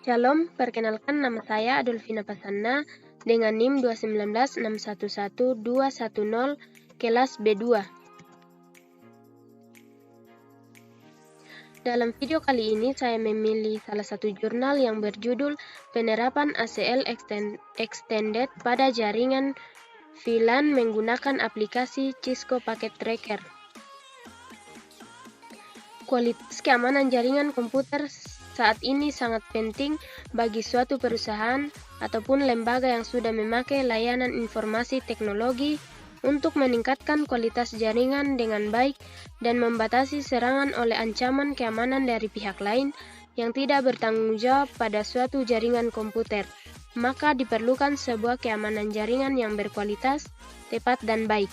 Shalom, perkenalkan nama saya Adolfina Pasanna dengan NIM 2911210 kelas B2. Dalam video kali ini saya memilih salah satu jurnal yang berjudul Penerapan ACL Extended pada Jaringan VLAN menggunakan aplikasi Cisco Packet Tracker. Kualitas keamanan jaringan komputer saat ini sangat penting bagi suatu perusahaan ataupun lembaga yang sudah memakai layanan informasi teknologi untuk meningkatkan kualitas jaringan dengan baik dan membatasi serangan oleh ancaman keamanan dari pihak lain yang tidak bertanggung jawab pada suatu jaringan komputer. Maka diperlukan sebuah keamanan jaringan yang berkualitas, tepat, dan baik.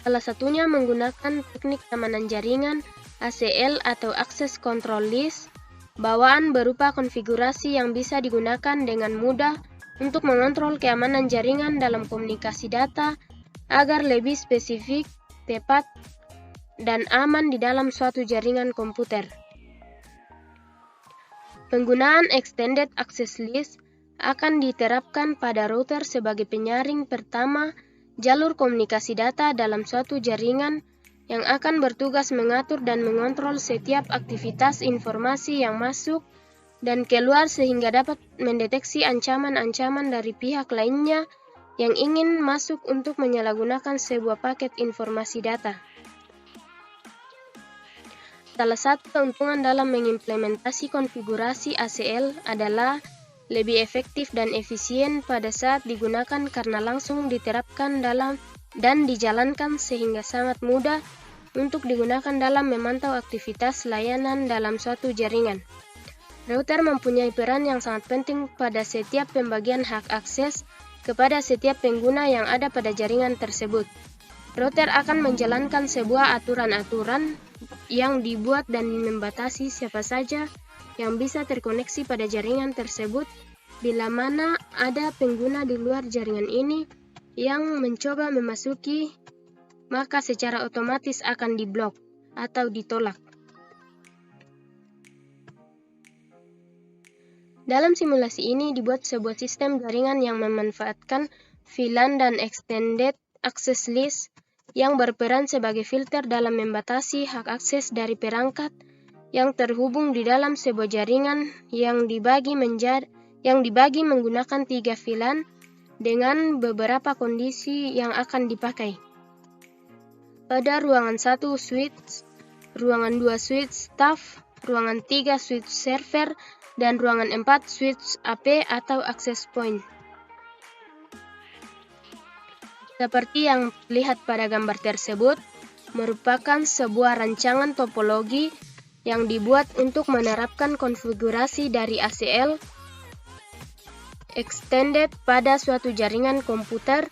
Salah satunya menggunakan teknik keamanan jaringan ACL atau Access Control List, bawaan berupa konfigurasi yang bisa digunakan dengan mudah untuk mengontrol keamanan jaringan dalam komunikasi data agar lebih spesifik, tepat, dan aman di dalam suatu jaringan komputer. Penggunaan Extended Access List akan diterapkan pada router sebagai penyaring pertama jalur komunikasi data dalam suatu jaringan yang akan bertugas mengatur dan mengontrol setiap aktivitas informasi yang masuk dan keluar sehingga dapat mendeteksi ancaman-ancaman dari pihak lainnya yang ingin masuk untuk menyalahgunakan sebuah paket informasi data. Salah satu keuntungan dalam mengimplementasi konfigurasi ACL adalah lebih efektif dan efisien pada saat digunakan karena langsung diterapkan dalam dan dijalankan sehingga sangat mudah untuk digunakan dalam memantau aktivitas layanan dalam suatu jaringan. Router mempunyai peran yang sangat penting pada setiap pembagian hak akses kepada setiap pengguna yang ada pada jaringan tersebut. Router akan menjalankan sebuah aturan-aturan yang dibuat dan membatasi siapa saja yang bisa terkoneksi pada jaringan tersebut bila mana ada pengguna di luar jaringan ini yang mencoba memasuki, maka secara otomatis akan diblok atau ditolak. Dalam simulasi ini dibuat sebuah sistem jaringan yang memanfaatkan VLAN dan Extended Access List yang berperan sebagai filter dalam membatasi hak akses dari perangkat yang terhubung di dalam sebuah jaringan yang dibagi menggunakan 3 VLAN dengan beberapa kondisi yang akan dipakai. Pada ruangan 1 switch, ruangan 2 switch staff, ruangan 3 switch server, dan ruangan 4 switch AP atau access point. Seperti yang terlihat pada gambar tersebut, merupakan sebuah rancangan topologi yang dibuat untuk menerapkan konfigurasi dari ACL Extended pada suatu jaringan komputer.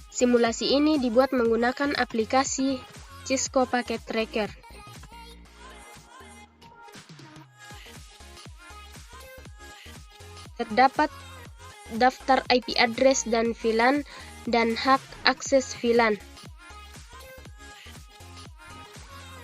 Simulasi ini dibuat menggunakan aplikasi Cisco Packet Tracker. Terdapat daftar IP address dan VLAN dan hak akses VLAN.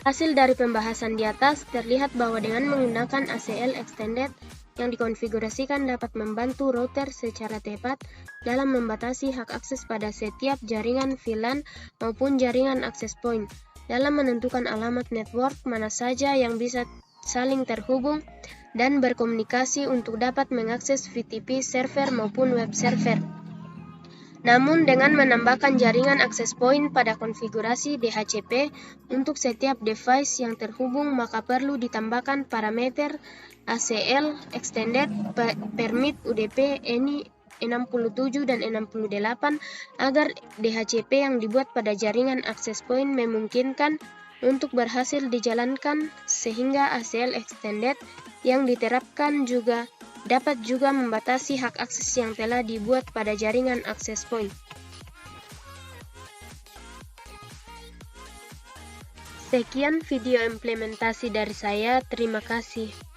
Hasil dari pembahasan di atas terlihat bahwa dengan menggunakan ACL Extended yang dikonfigurasikan dapat membantu router secara tepat dalam membatasi hak akses pada setiap jaringan VLAN maupun jaringan access point dalam menentukan alamat network mana saja yang bisa saling terhubung dan berkomunikasi untuk dapat mengakses VTP server maupun web server. Namun dengan menambahkan jaringan access point pada konfigurasi DHCP untuk setiap device yang terhubung, maka perlu ditambahkan parameter ACL Extended Permit UDP ENI 67 dan 68 agar DHCP yang dibuat pada jaringan access point memungkinkan untuk berhasil dijalankan sehingga ACL Extended yang diterapkan dapat juga membatasi hak akses yang telah dibuat pada jaringan access point. Sekian video implementasi dari saya, terima kasih.